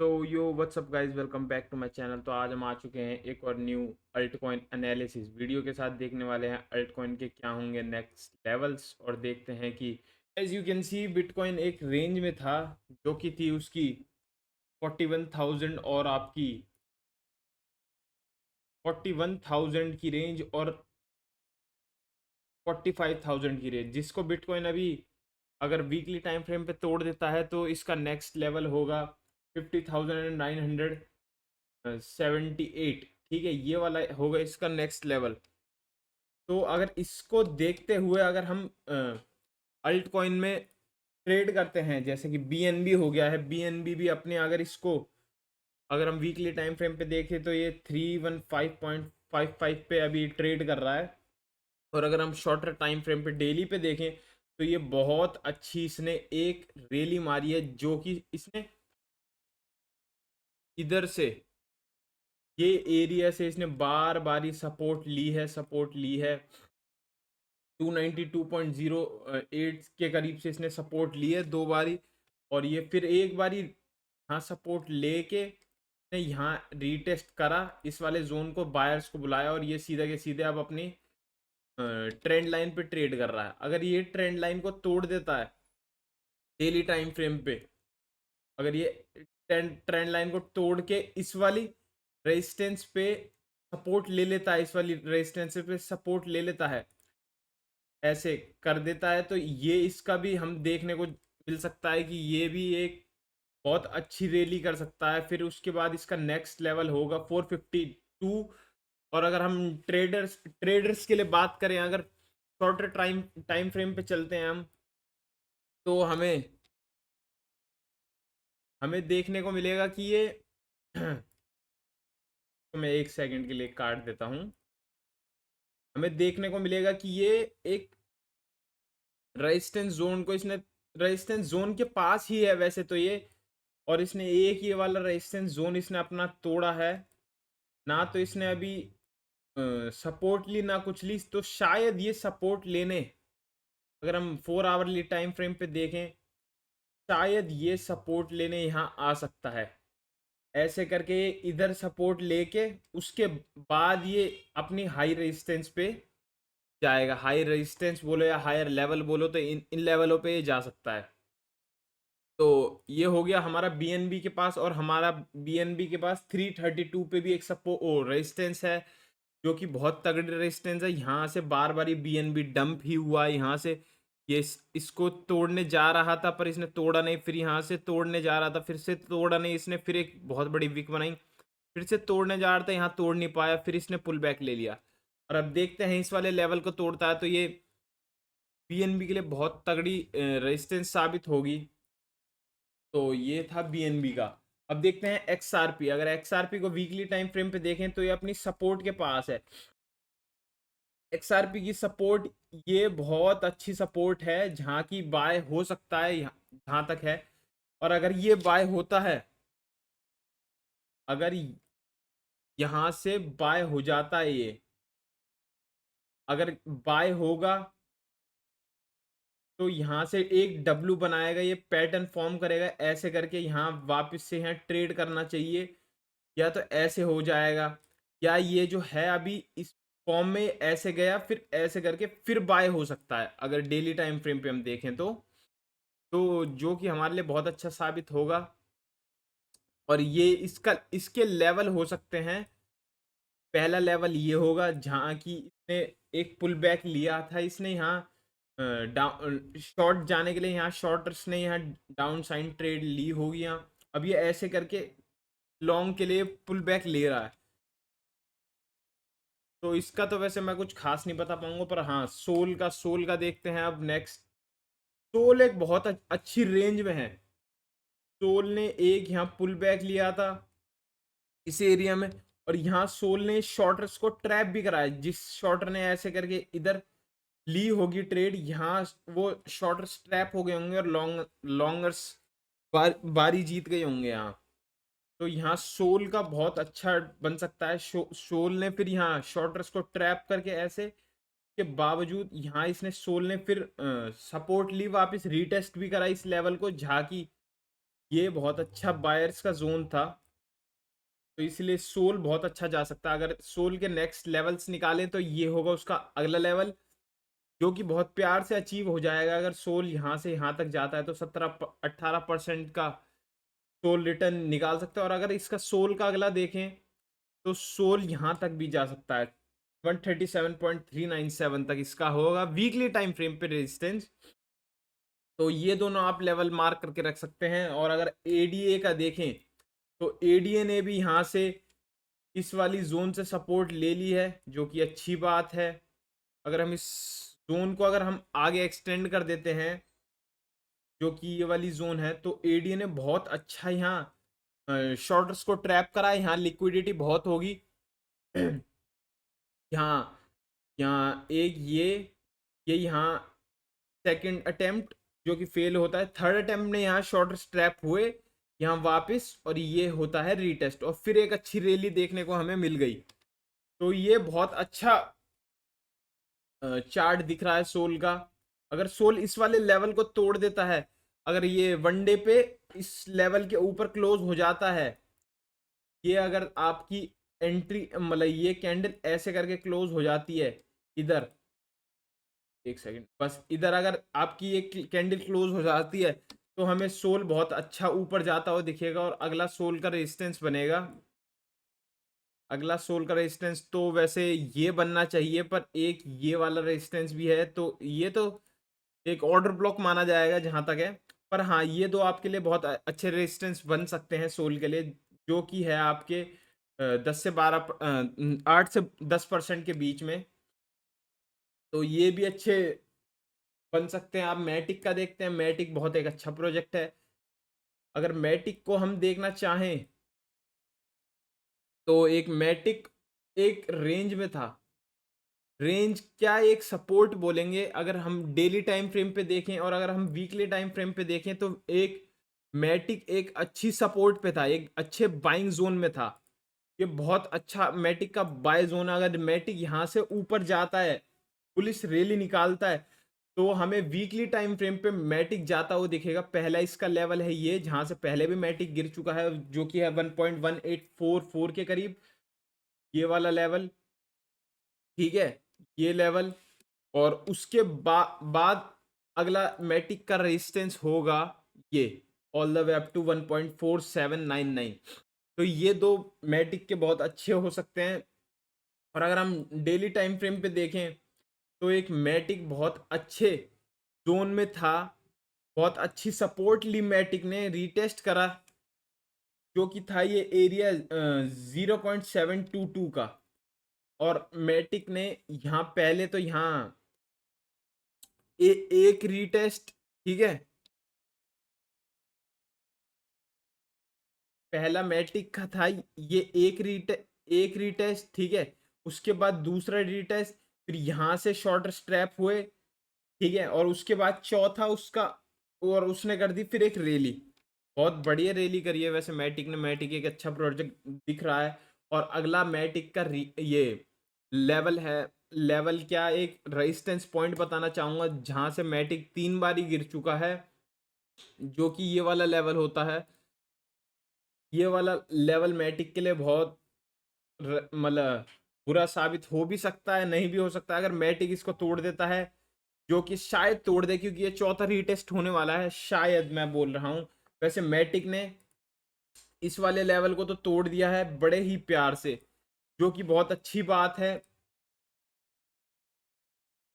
तो yo what's up guys, welcome back to my channel. तो आज हम आ चुके हैं एक और new alt coin analysis video के साथ। देखने वाले हैं अल्ट कॉइन के क्या होंगे नेक्स्ट लेवल्स, और देखते हैं कि as you can see bitcoin एक रेंज में था जो कि थी उसकी 41,000 और आपकी 41,000 की रेंज और 45,000 की रेंज, जिसको बिटकॉइन अभी अगर वीकली टाइम फ्रेम पे तोड़ देता है तो इसका नेक्स्ट लेवल होगा 50,978। ठीक है, ये वाला होगा इसका नेक्स्ट लेवल। तो अगर इसको देखते हुए अगर हम अल्ट कॉइन में ट्रेड करते हैं, जैसे कि बीएनबी हो गया है, बीएनबी भी अपने अगर इसको अगर हम वीकली टाइम फ्रेम पे देखें तो ये 315.55 पे अभी ट्रेड कर रहा है। और अगर हम शॉर्टर टाइम फ्रेम पे डेली पे देखें तो ये बहुत अच्छी इसने एक रैली मारी है, जो कि इसने इधर से ये एरिया से इसने बार बार ही सपोर्ट ली है 292.08 के करीब से इसने सपोर्ट ली है दो बारी। और ये फिर एक बारी यहाँ सपोर्ट लेके ने यहाँ रीटेस्ट करा, इस वाले जोन को बायर्स को बुलाया और ये सीधा के सीधे अब अपनी ट्रेंड लाइन पे ट्रेड कर रहा है। अगर ये ट्रेंड लाइन को तोड़ देता है डेली टाइम फ्रेम पे, अगर ये ट्रेंड लाइन को तोड़ के इस वाली रेजिस्टेंस पे सपोर्ट ले लेता है, इस वाली रेजिस्टेंस पे सपोर्ट ले लेता है, ऐसे कर देता है, तो ये इसका भी हम देखने को मिल सकता है कि ये भी एक बहुत अच्छी रैली कर सकता है। फिर उसके बाद इसका नेक्स्ट लेवल होगा 452। और अगर हम ट्रेडर्स के लिए बात करें, अगर शॉर्टर टाइम टाइम फ्रेम पे चलते हैं हम, तो हमें हमें देखने को मिलेगा कि ये तो मैं एक सेकंड के लिए काट देता हूं। हमें देखने को मिलेगा कि ये एक रेजिस्टेंस जोन को इसने रेजिस्टेंस जोन के पास ही है वैसे तो ये, और इसने एक ये वाला रेजिस्टेंस जोन इसने अपना तोड़ा है ना। तो इसने अभी सपोर्ट ली ना कुछ ली, तो शायद ये सपोर्ट लेने, अगर हम 4 आवरली टाइम फ्रेम पे देखें, शायद ये सपोर्ट लेने यहाँ आ सकता है। ऐसे करके ये इधर सपोर्ट लेके उसके बाद ये अपनी हाई रेजिस्टेंस पे जाएगा। हाई रेजिस्टेंस बोलो या हायर लेवल बोलो, तो इन इन लेवलों पे ये जा सकता है। तो ये हो गया हमारा बीएनबी के पास, और हमारा बीएनबी के पास 332 पे भी एक सपो रेजिस्टेंस है, जो कि बहुत तगड़ी रेजिस्टेंस है। यहाँ से बार बार ये बीएनबी डंप ही हुआ है यहाँ से। ये इसको तोड़ने जा रहा था पर इसने तोड़ा नहीं, फिर यहाँ से तोड़ने जा रहा था, फिर से तोड़ा नहीं इसने, फिर एक बहुत बड़ी विक बनाई, फिर से तोड़ने जा रहा था, यहाँ तोड़ नहीं पाया, फिर इसने पुल बैक ले लिया। और अब देखते हैं इस वाले लेवल को तोड़ता है तो ये बीएनबी के लिए बहुत तगड़ी रेजिस्टेंस साबित होगी। तो ये था बीएनबी का। अब देखते हैं एक्सआरपी। अगर एक्सआरपी को वीकली टाइम फ्रेम पे देखें तो ये अपनी सपोर्ट के पास है। एक्सआरपी की सपोर्ट ये बहुत अच्छी सपोर्ट है, जहां की बाय हो सकता है, जहां तक है। और अगर ये बाय होता है, अगर यहां से बाय हो जाता है, ये अगर बाय होगा तो यहाँ से एक डब्लू बनाएगा, ये पैटर्न फॉर्म करेगा, ऐसे करके यहाँ वापस से यहाँ ट्रेड करना चाहिए। या तो ऐसे हो जाएगा, या ये जो है अभी इस फॉर्म में ऐसे गया, फिर ऐसे करके फिर बाय हो सकता है अगर डेली टाइम फ्रेम पे हम देखें तो जो कि हमारे लिए बहुत अच्छा साबित होगा। और ये इसके लेवल हो सकते हैं। पहला लेवल ये होगा जहाँ की इसने एक पुल बैक लिया था, इसने यहाँ डाउन शॉर्ट जाने के लिए, यहाँ शॉर्टर्स ने यहाँ डाउन साइन ट्रेड ली होगी यहाँ। अब ये ऐसे करके लॉन्ग के लिए पुल बैक ले रहा है। तो इसका तो वैसे मैं कुछ खास नहीं बता पाऊंगा, पर हाँ सोल का देखते हैं अब नेक्स्ट। सोल एक बहुत अच्छी रेंज में है। सोल ने एक यहाँ पुल बैक लिया था इस एरिया में, और यहाँ सोल ने शॉर्टर्स को ट्रैप भी कराया। जिस शॉर्टर ने ऐसे करके इधर ली होगी ट्रेड, यहाँ वो शॉर्टर्स ट्रैप हो गए होंगे और लॉन्गर्स बारी जीत गए होंगे यहाँ। तो यहाँ सोल का बहुत अच्छा बन सकता है। सोल ने फिर यहाँ शॉर्टर्स को ट्रैप करके ऐसे के बावजूद यहाँ इसने सोल ने फिर सपोर्ट ली, वापस रीटेस्ट भी करा इस लेवल को, झाकी ये बहुत अच्छा बायर्स का जोन था, तो इसलिए सोल बहुत अच्छा जा सकता है। अगर सोल के नेक्स्ट लेवल्स निकालें तो ये होगा उसका अगला लेवल, जो कि बहुत प्यार से अचीव हो जाएगा। अगर सोल यहाँ से यहाँ तक जाता है तो 17-18% का सोल रिटर्न निकाल सकते हैं। और अगर इसका सोल का अगला देखें तो सोल यहाँ तक भी जा सकता है, 137.397 तक इसका होगा वीकली टाइम फ्रेम पे रेजिस्टेंस। तो ये दोनों आप लेवल मार्क करके रख सकते हैं। और अगर एडीए का देखें तो एडीए ने भी यहाँ से इस वाली जोन से सपोर्ट ले ली है, जो कि अच्छी बात है। अगर हम इस जोन को अगर हम आगे एक्सटेंड कर देते हैं, जो कि ये वाली जोन है, तो एडीए ने बहुत अच्छा यहाँ शॉर्टर्स को ट्रैप करा है। यहाँ लिक्विडिटी बहुत होगी। यहाँ यहाँ एक ये यहाँ सेकंड अटेम्प्ट जो कि फेल होता है, थर्ड अटेम्प्ट में यहाँ शॉर्टर्स ट्रैप हुए यहाँ वापस, और ये होता है रीटेस्ट, और फिर एक अच्छी रैली देखने को हमें मिल गई। तो ये बहुत अच्छा चार्ट दिख रहा है सोल का। अगर सोल इस वाले लेवल को तोड़ देता है, अगर ये वनडे पे इस लेवल के ऊपर क्लोज हो जाता है, ये अगर आपकी एंट्री मतलब ये कैंडल ऐसे करके क्लोज हो जाती है इधर, एक सेकंड बस, इधर अगर आपकी एक कैंडल क्लोज हो जाती है तो हमें सोल बहुत अच्छा ऊपर जाता हुआ दिखेगा, और अगला सोल का रेजिस्टेंस बनेगा। अगला सोल का रेजिस्टेंस तो वैसे ये बनना चाहिए, पर एक ये वाला रेजिस्टेंस भी है, तो ये तो एक ऑर्डर ब्लॉक माना जाएगा जहां तक है। पर हाँ, ये दो आपके लिए बहुत अच्छे रेजिस्टेंस बन सकते हैं सोल के लिए, जो कि है आपके 8 से 10% के बीच में। तो ये भी अच्छे बन सकते हैं। आप मैटिक का देखते हैं, मैटिक बहुत एक अच्छा प्रोजेक्ट है। अगर मैटिक को हम देखना चाहें तो एक मैटिक एक रेंज में था, रेंज क्या एक सपोर्ट बोलेंगे अगर हम डेली टाइम फ्रेम पे देखें, और अगर हम वीकली टाइम फ्रेम पे देखें तो एक मैटिक एक अच्छी सपोर्ट पे था, एक अच्छे बाइंग जोन में था। ये बहुत अच्छा मैटिक का बाय जोन है। अगर मैटिक यहाँ से ऊपर जाता है, पुलिस रैली निकालता है, तो हमें वीकली टाइम फ्रेम पे मैटिक जाता हुआ दिखेगा। पहला इसका लेवल है ये, जहां से पहले भी मैटिक गिर चुका है, जो कि है 1.1844 के करीब, ये वाला लेवल, ठीक है, ये लेवल। और उसके बाद अगला मैटिक का रेजिस्टेंस होगा ये, all the way up to 1.4799। तो ये दो मैटिक के बहुत अच्छे हो सकते हैं। और अगर हम डेली टाइम फ्रेम पे देखें तो एक मैटिक बहुत अच्छे जोन में था, बहुत अच्छी सपोर्ट ली मैटिक ने, रीटेस्ट करा, जो कि था ये एरिया 0.722 का। और मैटिक ने यहाँ पहले तो यहाँ एक रीटेस्ट, ठीक है, पहला मैटिक का था ये एक रीटेस्ट, ठीक है, उसके बाद दूसरा रीटेस्ट, फिर यहाँ से शॉर्टर स्ट्रैप हुए, ठीक है, और उसके बाद चौथा उसका, और उसने कर दी फिर एक रैली। बहुत बढ़िया रैली करी है वैसे मैटिक ने, मैटिक एक अच्छा प्रोजेक्ट दिख रहा है। और अगला मैटिक का ये लेवल है, लेवल क्या, एक रेजिस्टेंस पॉइंट बताना चाहूंगा जहां से मैटिक 3 बार ही गिर चुका है, जो कि ये वाला लेवल होता है। ये वाला लेवल मैटिक के लिए बहुत मतलब बुरा साबित हो भी सकता है, नहीं भी हो सकता है। अगर मैटिक इसको तोड़ देता है, जो कि शायद तोड़ दे, क्योंकि ये चौथा रीटेस्ट होने वाला है, शायद मैं बोल रहा हूँ। वैसे मैटिक ने इस वाले लेवल को तो तोड़ दिया है बड़े ही प्यार से, जो कि बहुत अच्छी बात है।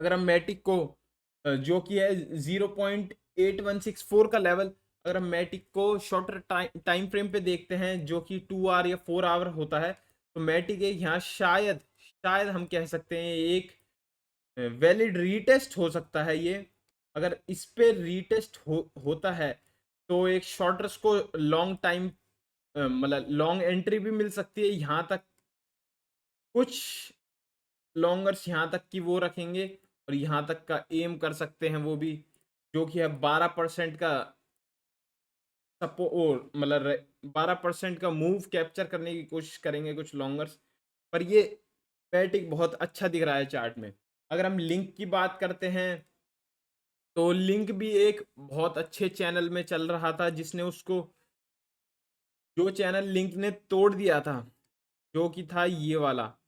अगर हम मैटिक को जो कि है 0.8164 का लेवल, अगर हम मैटिक को शॉर्टर टाइम फ्रेम पे देखते हैं, जो कि 2 आवर या 4 आवर होता है, तो मैटिक एक यहाँ शायद शायद हम कह सकते हैं एक वैलिड रीटेस्ट हो सकता है ये। अगर इस पे रीटेस्ट होता है तो एक शॉर्टर्स को लॉन्ग टाइम मतलब लॉन्ग एंट्री भी मिल सकती है यहाँ तक, कुछ लॉन्गर्स यहाँ तक की वो रखेंगे, और यहाँ तक का एम कर सकते हैं वो भी, जो कि है 12% का सपोर्ट, मतलब 12% का मूव कैप्चर करने की कोशिश करेंगे कुछ लॉन्गर्स। पर ये पैटिक बहुत अच्छा दिख रहा है चार्ट में। अगर हम लिंक की बात करते हैं तो लिंक भी एक बहुत अच्छे चैनल में चल रहा था, जिसने उसको जो चैनल लिंक ने तोड़ दिया था, जो कि था ये वाला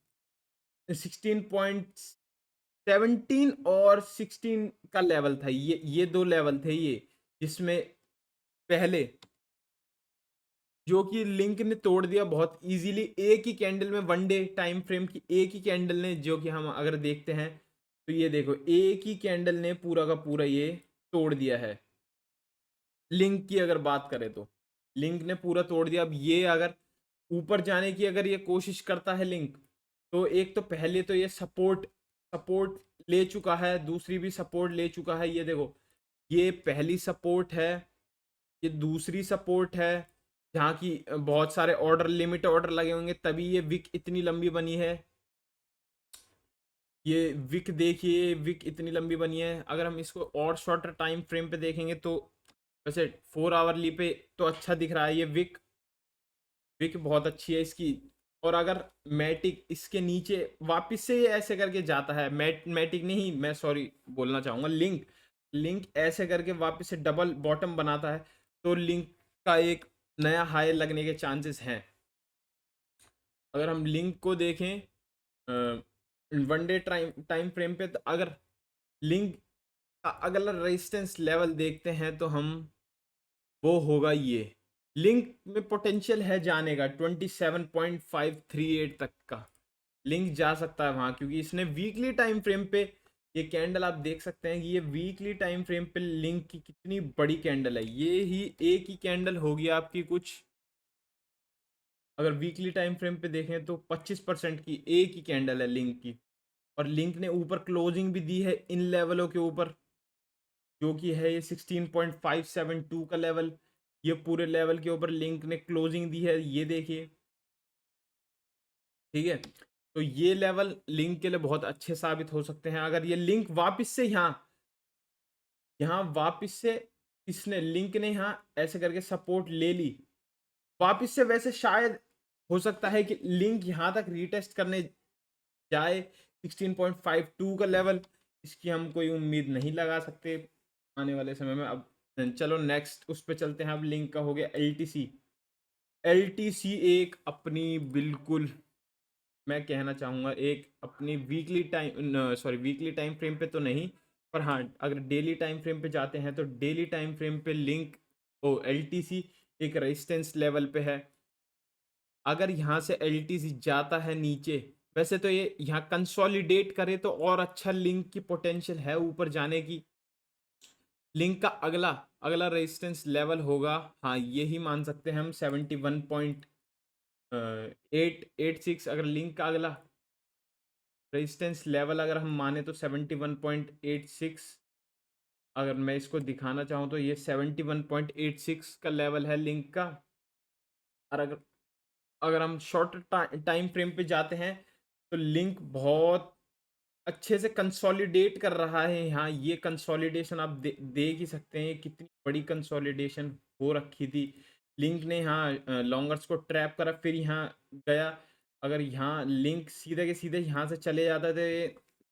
16.17 और 16 का लेवल था, ये दो लेवल थे ये, जिसमें पहले जो कि लिंक ने तोड़ दिया बहुत इजीली एक ही कैंडल में, वन डे टाइम फ्रेम की एक ही कैंडल ने, जो कि हम अगर देखते हैं तो ये देखो एक ही कैंडल ने पूरा का पूरा ये तोड़ दिया है। लिंक की अगर बात करें तो लिंक ने पूरा तोड़ दिया। अब ये अगर ऊपर जाने की अगर ये कोशिश करता है लिंक, तो एक तो पहले तो ये सपोर्ट सपोर्ट ले चुका है, दूसरी भी सपोर्ट ले चुका है। ये देखो ये पहली सपोर्ट है, ये दूसरी सपोर्ट है, जहाँ की बहुत सारे ऑर्डर, लिमिट ऑर्डर लगे होंगे तभी ये विक इतनी लंबी बनी है। ये विक देखिए, विक इतनी लंबी बनी है। अगर हम इसको और शॉर्टर टाइम फ्रेम पे देखेंगे तो वैसे 4 आवरली पे तो अच्छा दिख रहा है ये विक, विक बहुत अच्छी है इसकी। और अगर मैटिक इसके नीचे वापस से ये ऐसे करके जाता है, मैटिक नहीं, मैं सॉरी बोलना चाहूंगा, लिंक लिंक ऐसे करके वापस से डबल बॉटम बनाता है, तो लिंक का एक नया हाई लगने के चांसेस हैं। अगर हम लिंक को देखें वन डे टाइम फ्रेम पे, तो अगर लिंक का अगला रेजिस्टेंस लेवल देखते हैं तो हम, वो होगा ये, लिंक में पोटेंशियल है जाने का 27.538 तक का, लिंक जा सकता है वहां, क्योंकि इसने वीकली टाइम फ्रेम पे ये कैंडल आप देख सकते हैं कि ये वीकली टाइम फ्रेम पे लिंक की कितनी बड़ी कैंडल है। ये ही एक ही कैंडल होगी आपकी कुछ, अगर वीकली टाइम फ्रेम पे देखें तो 25% की एक ही कैंडल है लिंक की। और लिंक ने ऊपर क्लोजिंग भी दी है इन लेवलों के ऊपर, जो कि है ये 16.572 का लेवल। ये पूरे लेवल के ऊपर लिंक ने क्लोजिंग दी है, ये देखिए, ठीक है। तो ये लेवल लिंक के लिए बहुत अच्छे साबित हो सकते हैं। अगर ये लिंक वापस से यहाँ यहाँ वापस से इसने लिंक ने यहाँ ऐसे करके सपोर्ट ले ली वापस से, वैसे शायद हो सकता है कि लिंक यहाँ तक रीटेस्ट करने जाए 16.52 का लेवल, इसकी हम कोई उम्मीद नहीं लगा सकते आने वाले समय में। अब चलो नेक्स्ट उस पर चलते हैं। अब लिंक का हो गया एलटीसी। एलटीसी एक अपनी बिल्कुल, मैं कहना चाहूँगा एक अपनी weekly time, sorry weekly time frame पे तो नहीं, पर हाँ अगर डेली टाइम फ्रेम पे जाते हैं तो डेली टाइम फ्रेम पे लिंक ओ एलटीसी एक रेजिस्टेंस लेवल पे है। अगर यहाँ से एलटीसी जाता है नीचे, वैसे तो ये यहाँ कंसोलिडेट करे तो और अच्छा लिंक की पोटेंशियल है ऊपर जाने की। लिंक का अगला अगला रेजिस्टेंस लेवल होगा, हाँ यही मान सकते हैं हम 71.886। अगर लिंक का अगला रेजिस्टेंस लेवल अगर हम माने तो 71.86, अगर मैं इसको दिखाना चाहूँ तो ये 71.86 का लेवल है लिंक का। और अगर अगर हम शॉर्ट टाइम फ्रेम पे जाते हैं तो लिंक बहुत अच्छे से कंसोलिडेट कर रहा है यहाँ। ये कंसोलिडेशन आप देख ही सकते हैं कितनी बड़ी कंसोलिडेशन हो रखी थी। लिंक ने यहाँ लॉन्गर्स को ट्रैप करा, फिर यहाँ गया। अगर यहाँ लिंक सीधे के सीधे यहाँ से चले जाता तो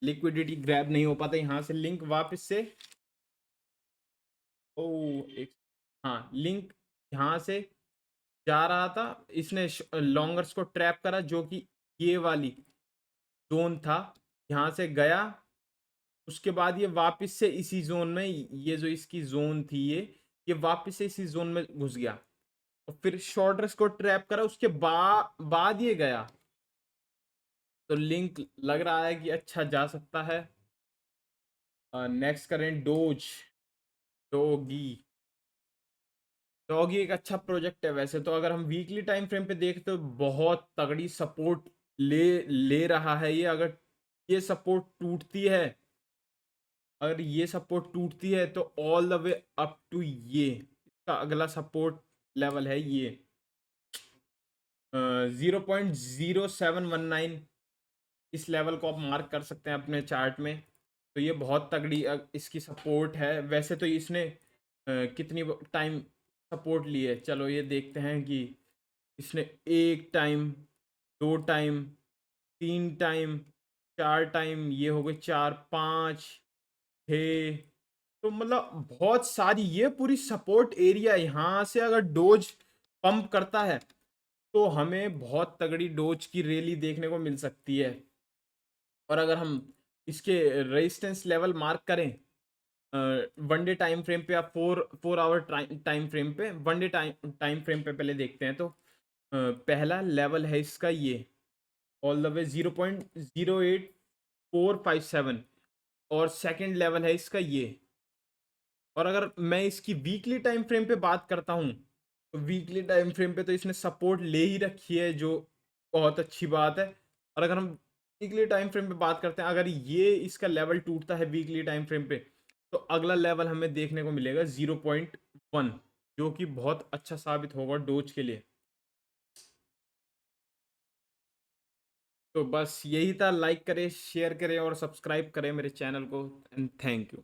लिक्विडिटी ग्रैब नहीं हो पाता। यहाँ से लिंक वापस से ओ एक, हाँ लिंक यहाँ से जा रहा था, इसने लॉन्गर्स को ट्रैप करा, जो कि ये वाली जोन था, यहाँ से गया। उसके बाद ये वापस से इसी जोन में, ये जो इसकी जोन थी ये वापस से इसी जोन में घुस गया और फिर शॉर्टर्स को ट्रैप करा। उसके बाद ये गया, तो लिंक लग रहा है कि अच्छा जा सकता है। नेक्स्ट करें डोज, डोगी। डॉगी एक अच्छा प्रोजेक्ट है वैसे तो। अगर हम वीकली टाइम फ्रेम पे देखें तो बहुत तगड़ी सपोर्ट ले ले रहा है ये। अगर ये सपोर्ट टूटती है, अगर ये सपोर्ट टूटती है तो all the way up to ये इसका अगला सपोर्ट लेवल है ये 0.0719। इस लेवल को आप मार्क कर सकते हैं अपने चार्ट में। तो ये बहुत तगड़ी इसकी सपोर्ट है। वैसे तो इसने कितनी टाइम सपोर्ट ली है, चलो ये देखते हैं कि इसने 1 टाइम, 2 टाइम, 3 टाइम, 4 टाइम, ये हो गए 4, 5, 6। तो मतलब बहुत सारी, ये पूरी सपोर्ट एरिया यहाँ से अगर डोज पंप करता है तो हमें बहुत तगड़ी डोज की रैली देखने को मिल सकती है। और अगर हम इसके रेजिस्टेंस लेवल मार्क करें वन डे टाइम फ्रेम पे या four four hour time frame पे, one day time time frame पे पहले देखते हैं। तो पहला लेवल है इसका ये ऑल द वे 0.08457 और सेकंड लेवल है इसका ये। और अगर मैं इसकी वीकली टाइम फ्रेम पे बात करता हूँ तो वीकली टाइम फ्रेम पे तो इसने सपोर्ट ले ही रखी है, जो बहुत अच्छी बात है। और अगर हम वीकली टाइम फ्रेम पे बात करते हैं, अगर ये इसका लेवल टूटता है वीकली टाइम फ्रेम पे तो अगला लेवल हमें देखने को मिलेगा 0.1, जो कि बहुत अच्छा साबित होगा डोज के लिए। तो बस यही था, लाइक करें, शेयर करें और सब्सक्राइब करें मेरे चैनल को, एंड थैंक यू।